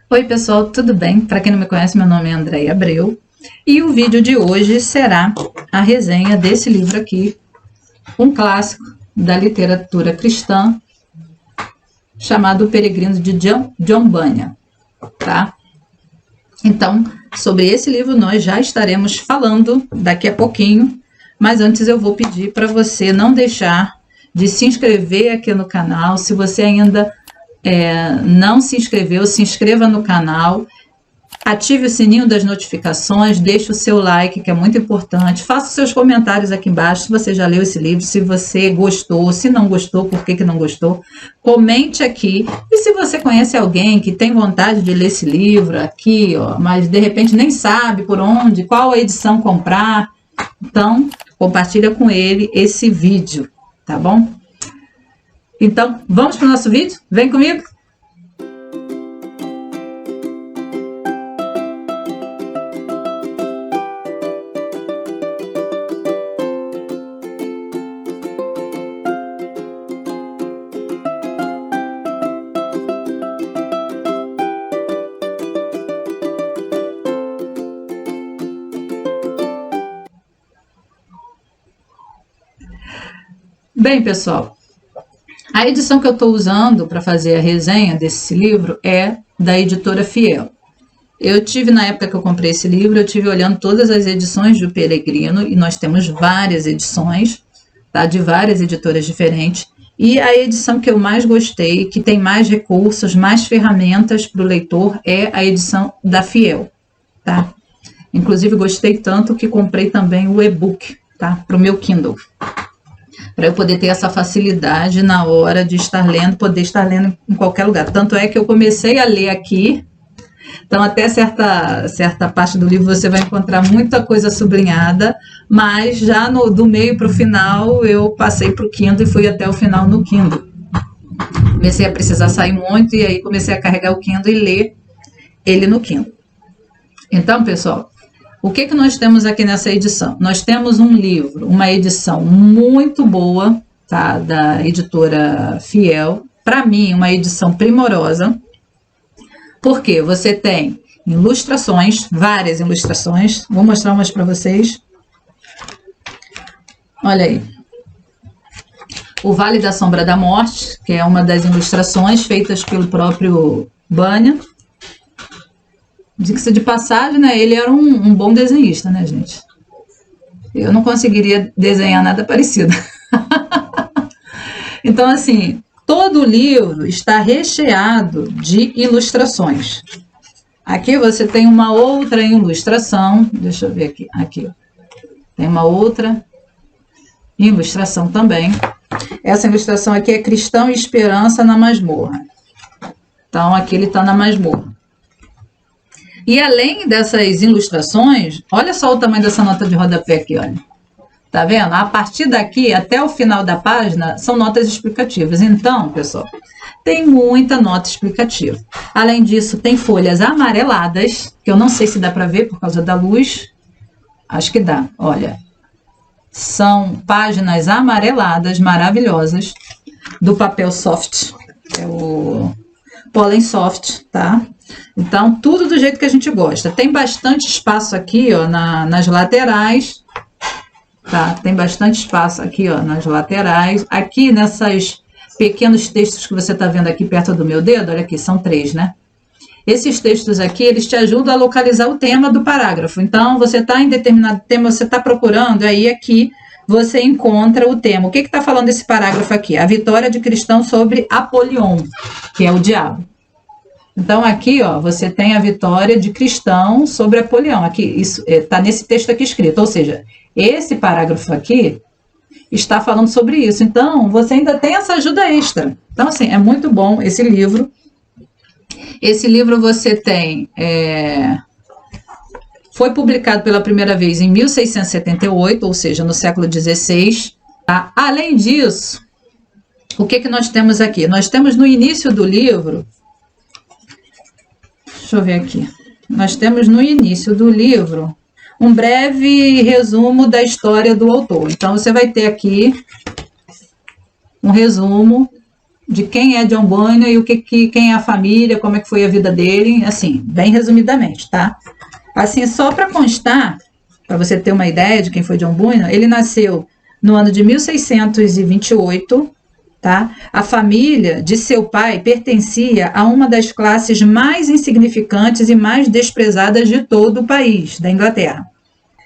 Oi pessoal, tudo bem? Para quem não me conhece, meu nome é Andréia Abreu e o vídeo de hoje será a resenha desse livro aqui, um clássico da literatura cristã, chamado O Peregrino de John Bunyan, tá? Então, sobre esse livro nós já estaremos falando daqui a pouquinho, mas antes eu vou pedir para você não deixar de se inscrever aqui no canal. Se você ainda não se inscreveu, se inscreva no canal, ative o sininho das notificações, deixe o seu like, que é muito importante, faça os seus comentários aqui embaixo, se você já leu esse livro, se você gostou, se não gostou, por que não gostou, comente aqui, e se você conhece alguém que tem vontade de ler esse livro aqui, ó, mas de repente nem sabe por onde, qual a edição comprar, então compartilha com ele esse vídeo, tá bom? Então, vamos para o nosso vídeo? Vem comigo! Bem, pessoal, a edição que eu estou usando para fazer a resenha desse livro é da editora Fiel. Eu tive, na época que eu comprei esse livro, eu tive olhando todas as edições do Peregrino, e nós temos várias edições, tá, de várias editoras diferentes, e a edição que eu mais gostei, que tem mais recursos, mais ferramentas para o leitor, é a edição da Fiel, tá? Inclusive, gostei tanto que comprei também o e-book, tá, para o meu Kindle, para eu poder ter essa facilidade na hora de estar lendo, poder estar lendo em qualquer lugar. Tanto é que eu comecei a ler aqui, então até certa parte do livro você vai encontrar muita coisa sublinhada, mas já do meio para o final eu passei para o Kindle e fui até o final no Kindle. Comecei a precisar sair muito e aí comecei a carregar o Kindle e ler ele no Kindle. Então, pessoal, o que nós temos aqui nessa edição? Nós temos um livro, uma edição muito boa, tá, da editora Fiel. Para mim, uma edição primorosa, porque você tem ilustrações, várias ilustrações. Vou mostrar umas para vocês. Olha aí. O Vale da Sombra da Morte, que é uma das ilustrações feitas pelo próprio Bunyan. Diga-se de passagem, né? Ele era um bom desenhista, né, gente? Eu não conseguiria desenhar nada parecido. Então, assim, todo o livro está recheado de ilustrações. Aqui você tem uma outra ilustração. Deixa eu ver aqui. Aqui, ó. Tem uma outra ilustração também. Essa ilustração aqui é Cristão e Esperança na Masmorra. Então, aqui ele está na masmorra. E além dessas ilustrações, olha só o tamanho dessa nota de rodapé aqui, olha. Tá vendo? A partir daqui até o final da página são notas explicativas. Então, pessoal, tem muita nota explicativa. Além disso, tem folhas amareladas, que eu não sei se dá para ver por causa da luz. Acho que dá, olha. São páginas amareladas, maravilhosas, do papel soft, que é o Pollen Soft, tá? Então, tudo do jeito que a gente gosta. Tem bastante espaço aqui, ó, nas laterais, tá? Tem bastante espaço aqui, ó, nas laterais. Aqui, nessas pequenos textos que você tá vendo aqui perto do meu dedo, olha aqui, são 3, né? Esses textos aqui, eles te ajudam a localizar o tema do parágrafo. Então, você tá em determinado tema, você tá procurando, aí aqui você encontra o tema. O que tá falando esse parágrafo aqui? A vitória de Cristão sobre Apolion, que é o diabo. Então, aqui, ó, você tem a vitória de Cristão sobre Apolião. Aqui, isso está nesse texto aqui escrito. Ou seja, esse parágrafo aqui está falando sobre isso. Então, você ainda tem essa ajuda extra. Então, assim, é muito bom esse livro. Esse livro você tem... foi publicado pela primeira vez em 1678, ou seja, no século XVI. Tá? Além disso, o que nós temos aqui? Nós temos no início do livro... Deixa eu ver aqui. Nós temos no início do livro um breve resumo da história do autor. Então, você vai ter aqui um resumo de quem é John Bunyan e quem é a família, como é que foi a vida dele, assim, bem resumidamente, tá? Assim, só para constar, para você ter uma ideia de quem foi John Bunyan, ele nasceu no ano de 1628, tá? A família de seu pai pertencia a uma das classes mais insignificantes e mais desprezadas de todo o país, da Inglaterra.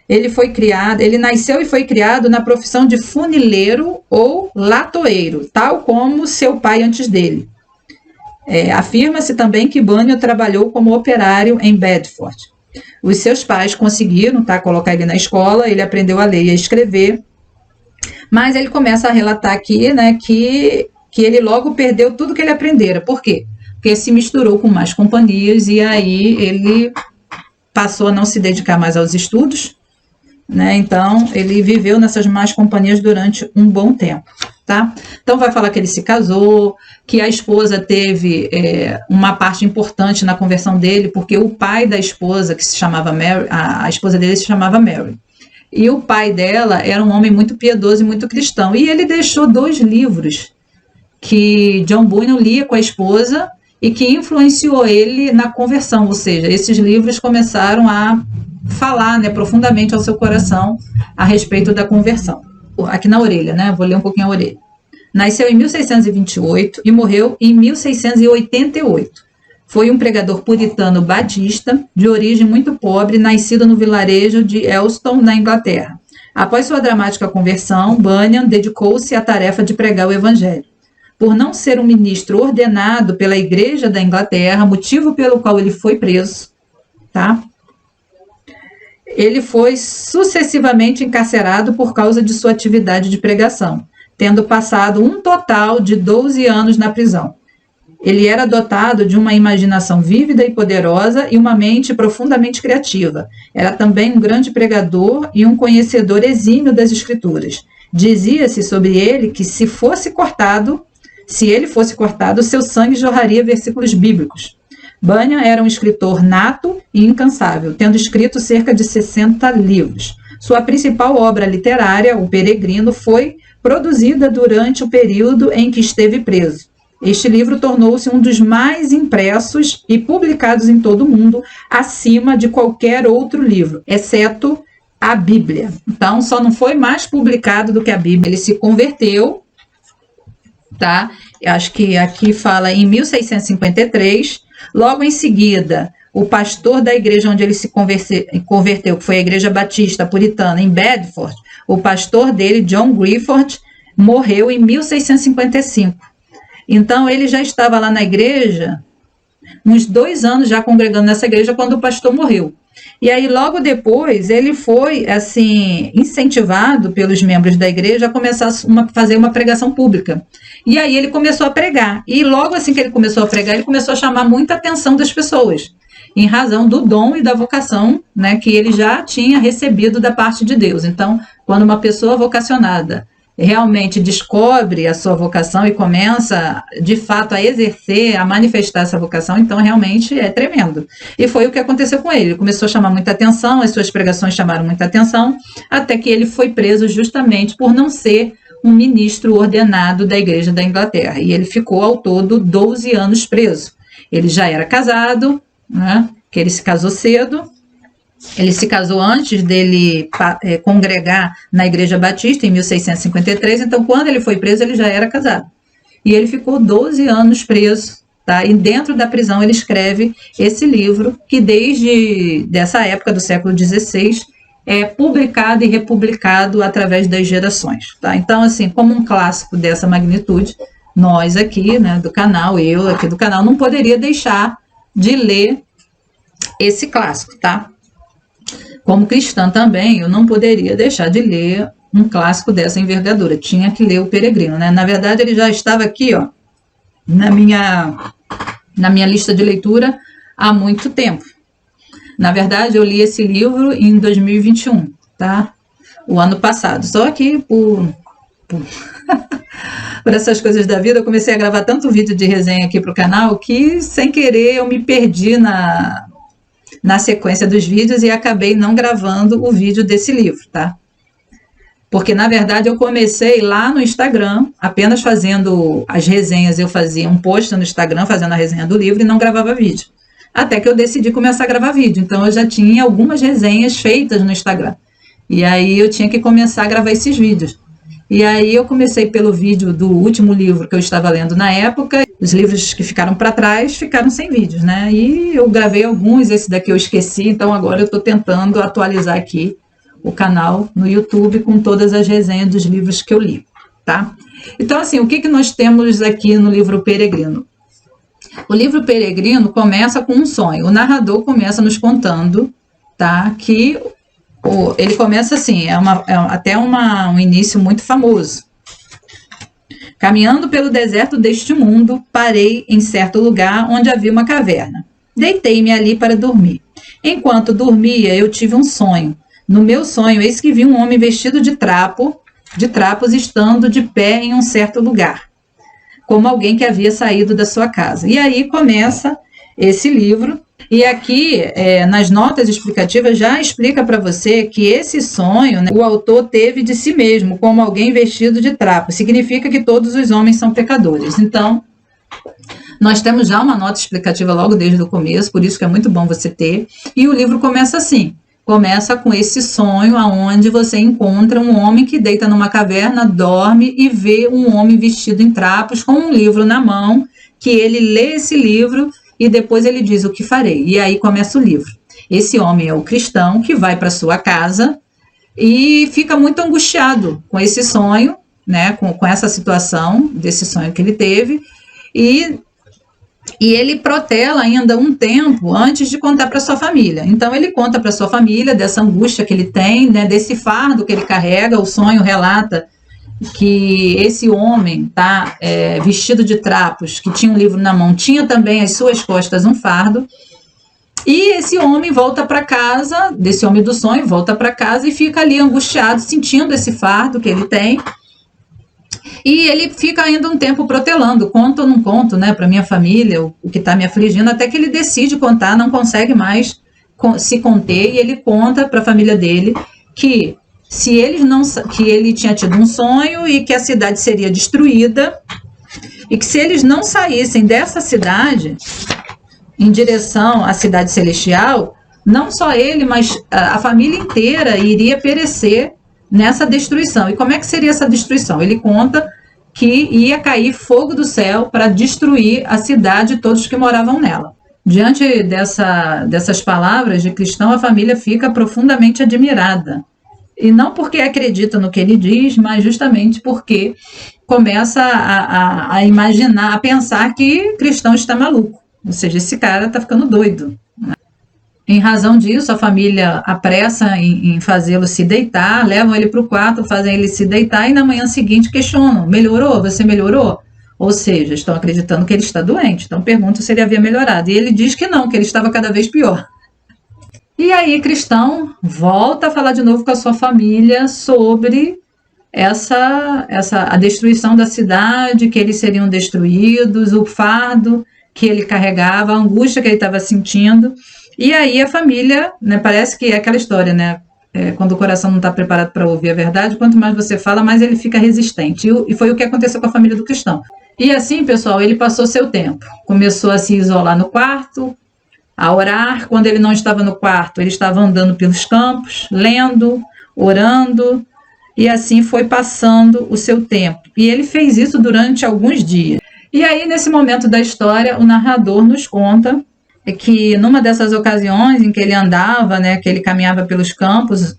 Ele nasceu e foi criado na profissão de funileiro ou latoeiro, tal como seu pai antes dele. Afirma-se também que Bunyan trabalhou como operário em Bedford. Os seus pais conseguiram, tá, colocar ele na escola, ele aprendeu a ler e a escrever, mas ele começa a relatar aqui, né, que ele logo perdeu tudo que ele aprendera. Por quê? Porque se misturou com mais companhias e aí ele passou a não se dedicar mais aos estudos, né? Então, ele viveu nessas más companhias durante um bom tempo, tá? Então, vai falar que ele se casou, que a esposa teve uma parte importante na conversão dele, porque o pai da esposa, que se chamava Mary, a esposa dele se chamava Mary, e o pai dela era um homem muito piedoso e muito cristão, e ele deixou 2 livros que John Bunyan lia com a esposa e que influenciou ele na conversão, ou seja, esses livros começaram a falar, né, profundamente ao seu coração a respeito da conversão. Aqui na orelha, né? Vou ler um pouquinho a orelha. Nasceu em 1628 e morreu em 1688. Foi um pregador puritano batista, de origem muito pobre, nascido no vilarejo de Elston, na Inglaterra. Após sua dramática conversão, Bunyan dedicou-se à tarefa de pregar o evangelho. Por não ser um ministro ordenado pela Igreja da Inglaterra, motivo pelo qual ele foi preso, tá? Ele foi sucessivamente encarcerado por causa de sua atividade de pregação, tendo passado um total de 12 anos na prisão. Ele era dotado de uma imaginação vívida e poderosa e uma mente profundamente criativa. Era também um grande pregador e um conhecedor exímio das Escrituras. Dizia-se sobre ele que se ele fosse cortado, seu sangue jorraria versículos bíblicos. Bunyan era um escritor nato e incansável, tendo escrito cerca de 60 livros. Sua principal obra literária, O Peregrino, foi produzida durante o período em que esteve preso. Este livro tornou-se um dos mais impressos e publicados em todo o mundo, acima de qualquer outro livro, exceto a Bíblia. Então, só não foi mais publicado do que a Bíblia. Ele se converteu, tá? Eu acho que aqui fala em 1653. Logo em seguida, o pastor da igreja onde ele se converteu, que foi a Igreja Batista Puritana em Bedford, o pastor dele, John Gifford, morreu em 1655. Então, ele já estava lá na igreja, uns 2 anos já congregando nessa igreja, quando o pastor morreu. E aí, logo depois, ele foi, assim, incentivado pelos membros da igreja a começar a fazer uma pregação pública. E aí ele começou a pregar. E logo assim que ele começou a pregar, ele começou a chamar muita atenção das pessoas, em razão do dom e da vocação, né, que ele já tinha recebido da parte de Deus. Então, quando uma pessoa vocacionada realmente descobre a sua vocação e começa, de fato, a exercer, a manifestar essa vocação, então realmente é tremendo. E foi o que aconteceu com ele. Ele começou a chamar muita atenção, as suas pregações chamaram muita atenção, até que ele foi preso justamente por não ser um ministro ordenado da Igreja da Inglaterra. E ele ficou, ao todo, 12 anos preso. Ele já era casado, né, que ele se casou cedo. Ele se casou antes dele congregar na Igreja Batista, em 1653, então quando ele foi preso, ele já era casado. E ele ficou 12 anos preso, tá? E dentro da prisão ele escreve esse livro, que desde dessa época do século XVI, é publicado e republicado através das gerações, tá? Então, assim, como um clássico dessa magnitude, nós aqui, né, do canal, eu aqui do canal, não poderia deixar de ler esse clássico, tá? Como cristã também, eu não poderia deixar de ler um clássico dessa envergadura. Tinha que ler O Peregrino, né? Na verdade, ele já estava aqui, ó, na minha lista de leitura há muito tempo. Na verdade, eu li esse livro em 2021, tá? O ano passado. Só que por essas coisas da vida, eu comecei a gravar tanto vídeo de resenha aqui para o canal que, sem querer, eu me perdi na sequência dos vídeos e acabei não gravando o vídeo desse livro, tá? Porque, na verdade, eu comecei lá no Instagram, apenas fazendo as resenhas. Eu fazia um post no Instagram fazendo a resenha do livro e não gravava vídeo. Até que eu decidi começar a gravar vídeo. Então, eu já tinha algumas resenhas feitas no Instagram. E aí, eu tinha que começar a gravar esses vídeos. E aí, eu comecei pelo vídeo do último livro que eu estava lendo na época. Os livros que ficaram para trás ficaram sem vídeos, né? E eu gravei alguns, esse daqui eu esqueci. Então, agora eu estou tentando atualizar aqui o canal no YouTube com todas as resenhas dos livros que eu li, tá? Então, assim, o que nós temos aqui no livro Peregrino? O livro Peregrino começa com um sonho. O narrador começa nos contando, tá? Que ele começa assim, até um início muito famoso. Caminhando pelo deserto deste mundo, parei em certo lugar onde havia uma caverna. Deitei-me ali para dormir. Enquanto dormia, eu tive um sonho. No meu sonho, eis que vi um homem vestido de trapos, estando de pé em um certo lugar, como alguém que havia saído da sua casa. E aí começa esse livro, e aqui, nas notas explicativas, já explica para você que esse sonho, né, o autor teve de si mesmo, como alguém vestido de trapo. Significa que todos os homens são pecadores. Então, nós temos já uma nota explicativa logo desde o começo, por isso que é muito bom você ter. E o livro começa assim. Começa com esse sonho onde você encontra um homem que deita numa caverna, dorme e vê um homem vestido em trapos com um livro na mão, que ele lê esse livro e depois ele diz o que farei. E aí começa o livro. Esse homem é o cristão que vai para sua casa e fica muito angustiado com esse sonho, né, com essa situação desse sonho que ele teve, e ele protela ainda um tempo antes de contar para sua família. Então, ele conta para sua família dessa angústia que ele tem, né, desse fardo que ele carrega. O sonho relata que esse homem, vestido de trapos, que tinha um livro na mão, tinha também às suas costas um fardo. E esse homem volta para casa, desse homem do sonho, volta para casa e fica ali angustiado, sentindo esse fardo que ele tem. E ele fica ainda um tempo protelando, conto ou não conto, né, para minha família, o que está me afligindo, até que ele decide contar, não consegue mais se conter, e ele conta para a família dele que que ele tinha tido um sonho e que a cidade seria destruída, e que se eles não saíssem dessa cidade em direção à cidade celestial, não só ele, mas a família inteira iria perecer nessa destruição. E como é que seria essa destruição? Ele conta que ia cair fogo do céu para destruir a cidade e todos que moravam nela. Diante dessas palavras de cristão, a família fica profundamente admirada. E não porque acredita no que ele diz, mas justamente porque começa a imaginar, a pensar que cristão está maluco. Ou seja, esse cara está ficando doido. Em razão disso, a família apressa em fazê-lo se deitar, levam ele para o quarto, fazem ele se deitar e na manhã seguinte questionam: melhorou? Você melhorou? Ou seja, estão acreditando que ele está doente. Então perguntam se ele havia melhorado. E ele diz que não, que ele estava cada vez pior. E aí, cristão volta a falar de novo com a sua família sobre a destruição da cidade, que eles seriam destruídos, o fardo que ele carregava, a angústia que ele estava sentindo. E aí a família, né, parece que é aquela história, né? Quando o coração não está preparado para ouvir a verdade, quanto mais você fala, mais ele fica resistente. E foi o que aconteceu com a família do cristão. E assim, pessoal, ele passou seu tempo. Começou a se isolar no quarto, a orar. Quando ele não estava no quarto, ele estava andando pelos campos, lendo, orando, e assim foi passando o seu tempo. E ele fez isso durante alguns dias. E aí, nesse momento da história, o narrador nos conta que numa dessas ocasiões em que ele andava, né, que ele caminhava pelos campos,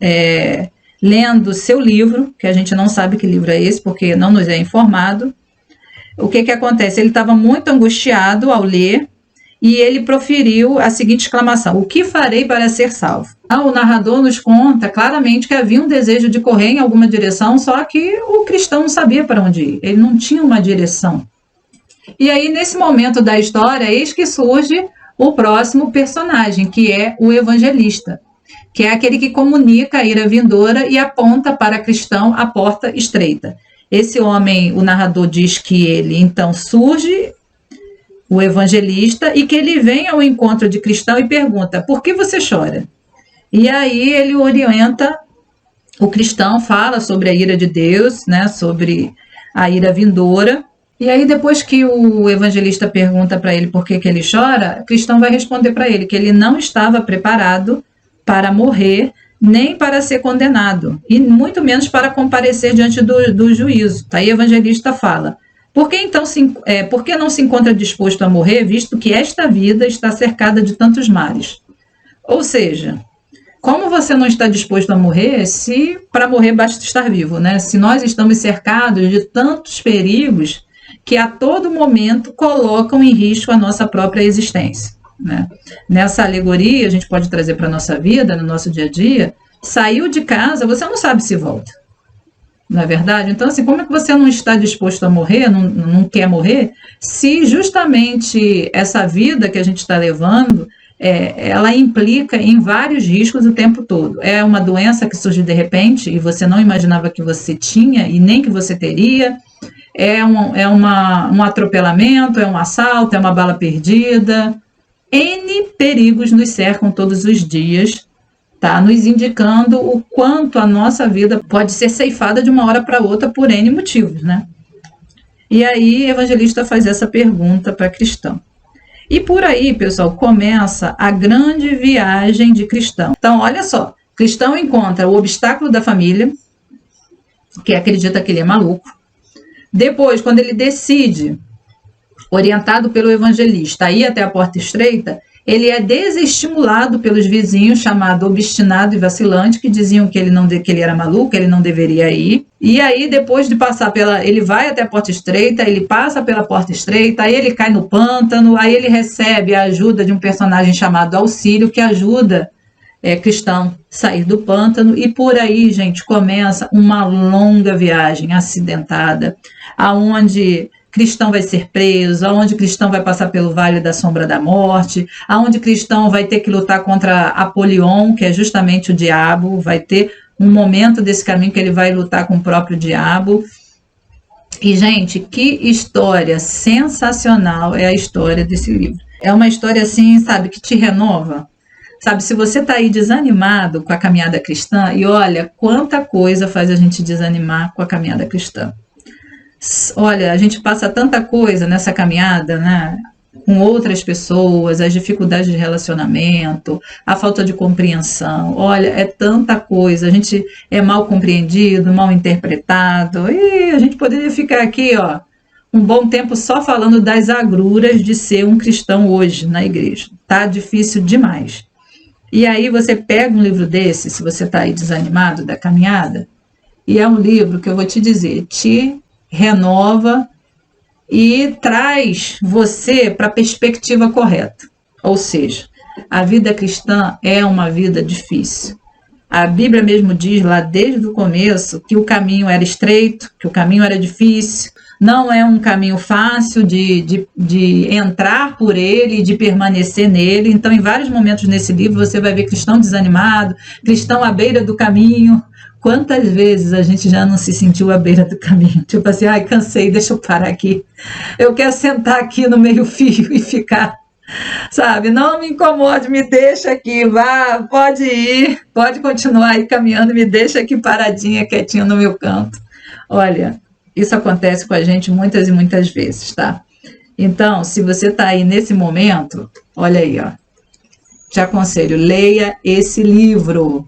lendo seu livro, que a gente não sabe que livro é esse, porque não nos é informado, o que acontece? Ele estava muito angustiado ao ler, e ele proferiu a seguinte exclamação: o que farei para ser salvo? O narrador nos conta claramente que havia um desejo de correr em alguma direção, só que o cristão não sabia para onde ir, ele não tinha uma direção. E aí, nesse momento da história, eis que surge o próximo personagem, que é o evangelista, que é aquele que comunica a ira vindoura e aponta para cristão a porta estreita. Esse homem, o narrador diz que ele, então, surge, o evangelista, e que ele vem ao encontro de cristão e pergunta: por que você chora? E aí ele orienta o cristão fala sobre a ira de Deus, né, sobre a ira vindoura. E aí, depois que o evangelista pergunta para ele por que ele chora, o cristão vai responder para ele que ele não estava preparado para morrer, nem para ser condenado, e muito menos para comparecer diante do juízo. Aí o evangelista fala: por que não se encontra disposto a morrer, visto que esta vida está cercada de tantos males? Ou seja, como você não está disposto a morrer, se para morrer basta estar vivo, né? Se nós estamos cercados de tantos perigos que a todo momento colocam em risco a nossa própria existência, né? Nessa alegoria, a gente pode trazer para a nossa vida, no nosso dia a dia: saiu de casa, você não sabe se volta. Não é verdade? Então, assim, como é que você não está disposto a morrer, não quer morrer, se justamente essa vida que a gente está levando, ela implica em vários riscos o tempo todo. É uma doença que surge de repente e você não imaginava que você tinha e nem que você teria. É um atropelamento, é um assalto, é uma bala perdida. N perigos nos cercam todos os dias, tá? Nos indicando o quanto a nossa vida pode ser ceifada de uma hora para outra por N motivos, né? E aí o evangelista faz essa pergunta para cristão. E por aí, pessoal, começa a grande viagem de cristão. Então, olha só, cristão encontra o obstáculo da família, que acredita que ele é maluco. Depois, quando ele decide, orientado pelo evangelista, ir até a porta estreita, ele é desestimulado pelos vizinhos, chamado obstinado e vacilante, que diziam que ele era maluco, ele não deveria ir. E aí, depois de passar ele vai até a porta estreita, ele passa pela porta estreita, aí ele cai no pântano, aí ele recebe a ajuda de um personagem chamado Auxílio, que ajuda cristão sair do pântano, e por aí, gente, começa uma longa viagem acidentada, aonde cristão vai ser preso, aonde cristão vai passar pelo vale da sombra da morte, aonde cristão vai ter que lutar contra Apolion, que é justamente o diabo, vai ter um momento desse caminho que ele vai lutar com o próprio diabo. E, gente, que história sensacional é a história desse livro. É uma história assim, sabe, que te renova. Sabe, se você está aí desanimado com a caminhada cristã, e olha quanta coisa faz a gente desanimar com a caminhada cristã. Olha, a gente passa tanta coisa nessa caminhada, né? Com outras pessoas, as dificuldades de relacionamento, a falta de compreensão. Olha, é tanta coisa. A gente é mal compreendido, mal interpretado. E a gente poderia ficar aqui, ó, um bom tempo só falando das agruras de ser um cristão hoje na igreja. Tá difícil demais. E aí você pega um livro desse, se você está aí desanimado da caminhada, e é um livro que eu vou te dizer, te renova e traz você para a perspectiva correta. Ou seja, a vida cristã é uma vida difícil. A Bíblia mesmo diz lá desde o começo que o caminho era estreito, que o caminho era difícil. Não é um caminho fácil de entrar por ele, de permanecer nele. Então, em vários momentos nesse livro, você vai ver cristão desanimado, cristão à beira do caminho. Quantas vezes a gente já não se sentiu à beira do caminho? Tipo assim, ai, cansei, deixa eu parar aqui. Eu quero sentar aqui no meio-fio e ficar, sabe? Não me incomode, me deixa aqui, vá, pode ir, pode continuar aí caminhando, me deixa aqui paradinha, quietinha no meu canto. Olha, isso acontece com a gente muitas e muitas vezes, tá? Então, se você está aí nesse momento, olha aí, ó. Te aconselho, leia esse livro.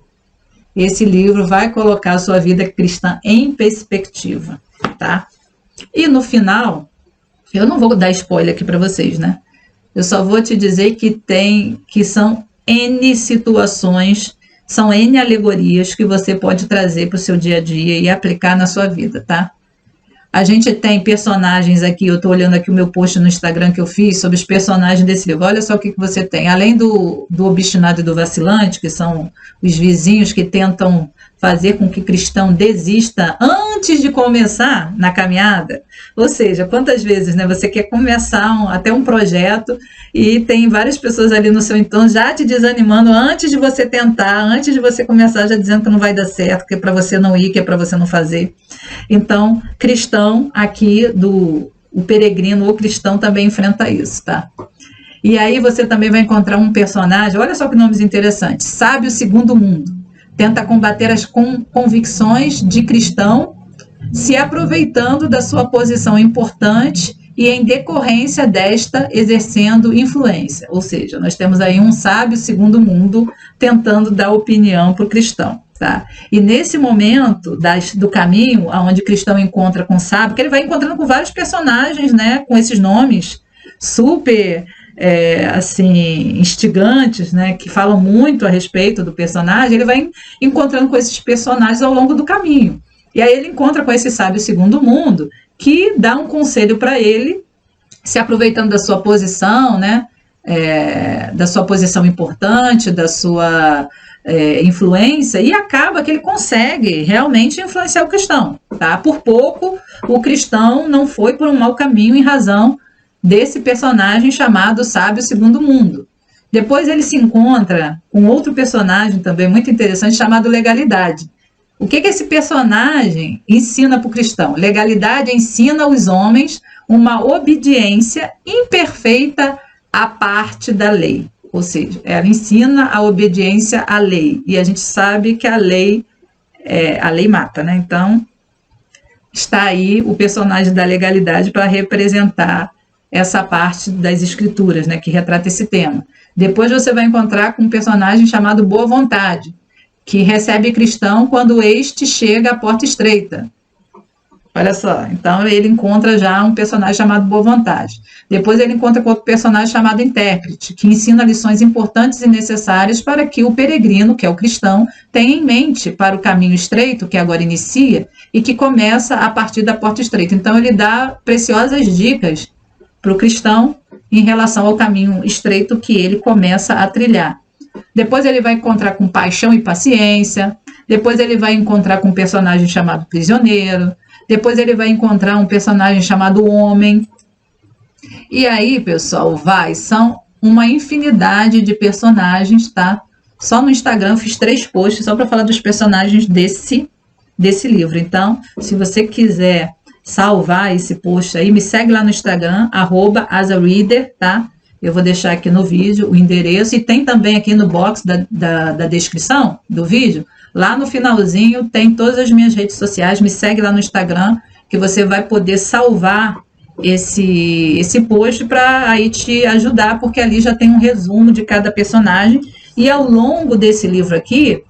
Esse livro vai colocar a sua vida cristã em perspectiva, tá? E no final, eu não vou dar spoiler aqui para vocês, né? Eu só vou te dizer que são N situações, são N alegorias que você pode trazer para o seu dia a dia e aplicar na sua vida, tá? A gente tem personagens aqui, eu estou olhando aqui o meu post no Instagram que eu fiz sobre os personagens desse livro. Olha só o que você tem. Além do obstinado e do vacilante, que são os vizinhos que tentam fazer com que o cristão desista antes de começar na caminhada. Ou seja, quantas vezes, né, você quer começar até um projeto e tem várias pessoas ali no seu entorno já te desanimando antes de você tentar, antes de você começar, já dizendo que não vai dar certo, que é para você não ir, que é para você não fazer. Então, cristão aqui, o peregrino ou cristão também enfrenta isso, tá? E aí você também vai encontrar um personagem, olha só que nomes interessantes, Sábio Segundo Mundo. tenta combater as convicções de cristão, se aproveitando da sua posição importante e, em decorrência desta, exercendo influência. Ou seja, nós temos aí um sábio segundo mundo tentando dar opinião para o cristão. Tá? E nesse momento do caminho, onde o cristão encontra com o sábio, que ele vai encontrando com vários personagens, né, com esses nomes super assim, instigantes, né, que falam muito a respeito do personagem, ele vai encontrando com esses personagens ao longo do caminho. E aí ele encontra com esse sábio segundo mundo, que dá um conselho para ele, se aproveitando da sua posição, né, da sua posição importante, da sua influência, e acaba que ele consegue realmente influenciar o cristão. Tá? Por pouco, o cristão não foi por um mau caminho em razão desse personagem chamado Sábio Segundo Mundo. Depois ele se encontra com outro personagem também muito interessante chamado Legalidade. O que esse personagem ensina para o cristão? Legalidade ensina aos homens uma obediência imperfeita à parte da lei. Ou seja, ela ensina a obediência à lei. E a gente sabe que a lei mata, né? Então, está aí o personagem da legalidade para representar essa parte das escrituras, né? Que retrata esse tema. Depois você vai encontrar com um personagem chamado Boa Vontade, que recebe cristão quando este chega à porta estreita. Olha só, então ele encontra já um personagem chamado Boa Vontade. Depois ele encontra com outro personagem chamado Intérprete, que ensina lições importantes e necessárias para que o peregrino, que é o cristão, tenha em mente para o caminho estreito, que agora inicia, e que começa a partir da porta estreita. Então ele dá preciosas dicas para o cristão em relação ao caminho estreito que ele começa a trilhar. Depois ele vai encontrar com Paixão e Paciência, depois ele vai encontrar com um personagem chamado Prisioneiro, depois ele vai encontrar um personagem chamado Homem. E aí, pessoal, são uma infinidade de personagens, tá? Só no Instagram eu fiz 3 posts só para falar dos personagens desse livro. Então, se você quiser salvar esse post aí, me segue lá no Instagram, @asareader, tá? Eu vou deixar aqui no vídeo o endereço e tem também aqui no box da descrição do vídeo. Lá no finalzinho tem todas as minhas redes sociais, me segue lá no Instagram, que você vai poder salvar esse post para aí te ajudar, porque ali já tem um resumo de cada personagem. E ao longo desse livro aqui,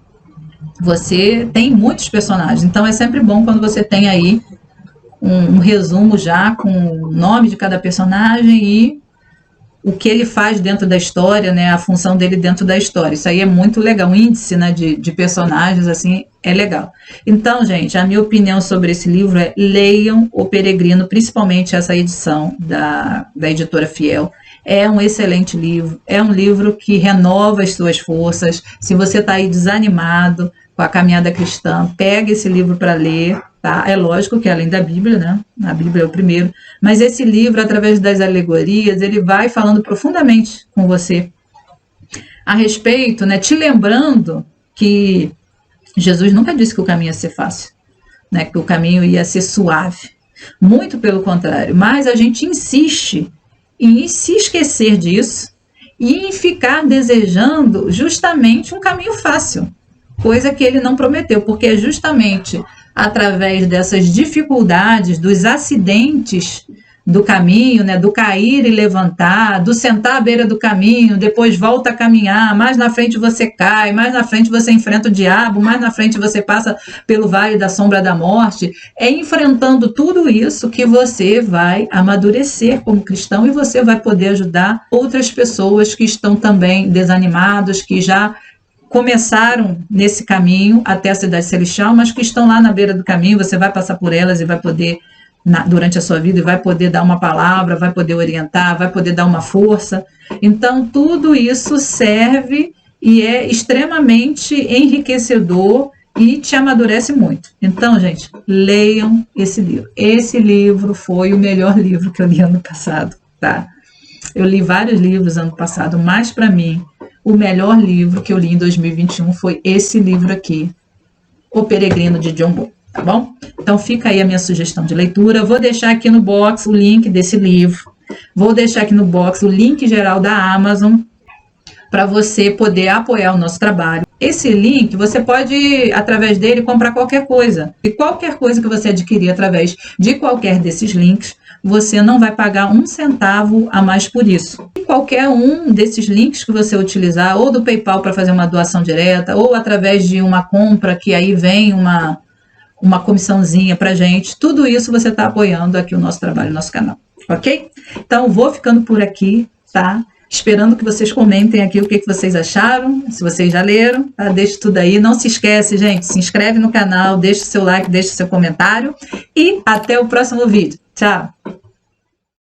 você tem muitos personagens, então é sempre bom quando você tem aí um resumo já com o nome de cada personagem e o que ele faz dentro da história, né, a função dele dentro da história. Isso aí é muito legal, o índice, né, de personagens, assim, é legal. Então, gente, a minha opinião sobre esse livro é: leiam O Peregrino, principalmente essa edição da editora Fiel. É um excelente livro, é um livro que renova as suas forças. Se você está aí desanimado com a caminhada cristã, pega esse livro para ler, tá? É lógico que além da Bíblia, né? A Bíblia é o primeiro, mas esse livro, através das alegorias, ele vai falando profundamente com você a respeito, né? Te lembrando que Jesus nunca disse que o caminho ia ser fácil, né? Que o caminho ia ser suave. Muito pelo contrário, mas a gente insiste em se esquecer disso e em ficar desejando justamente um caminho fácil, coisa que ele não prometeu, porque é justamente através dessas dificuldades, dos acidentes do caminho, né, do cair e levantar, do sentar à beira do caminho, depois volta a caminhar, mais na frente você cai, mais na frente você enfrenta o diabo, mais na frente você passa pelo vale da sombra da morte. É enfrentando tudo isso que você vai amadurecer como cristão e você vai poder ajudar outras pessoas que estão também desanimados, que já começaram nesse caminho até a cidade celestial, mas que estão lá na beira do caminho. Você vai passar por elas e vai poder, durante a sua vida, e vai poder dar uma palavra, vai poder orientar, vai poder dar uma força. Então, tudo isso serve e é extremamente enriquecedor e te amadurece muito. Então, gente, leiam esse livro. Esse livro foi o melhor livro que eu li ano passado, tá? Eu li vários livros ano passado, mas para mim, o melhor livro que eu li em 2021 foi esse livro aqui, O Peregrino, de John Bull, tá bom? Então fica aí a minha sugestão de leitura. Vou deixar aqui no box o link desse livro. Vou deixar aqui no box o link geral da Amazon para você poder apoiar o nosso trabalho. Esse link, você pode, através dele, comprar qualquer coisa. E qualquer coisa que você adquirir através de qualquer desses links, você não vai pagar um centavo a mais por isso. E qualquer um desses links que você utilizar, ou do PayPal para fazer uma doação direta, ou através de uma compra, que aí vem uma comissãozinha para gente, tudo isso você está apoiando aqui o nosso trabalho, o nosso canal, ok? Então, vou ficando por aqui, tá? Esperando que vocês comentem aqui o que vocês acharam, se vocês já leram, tá? Deixe tudo aí. Não se esquece, gente, se inscreve no canal, deixa o seu like, deixa o seu comentário e até o próximo vídeo. Tchau!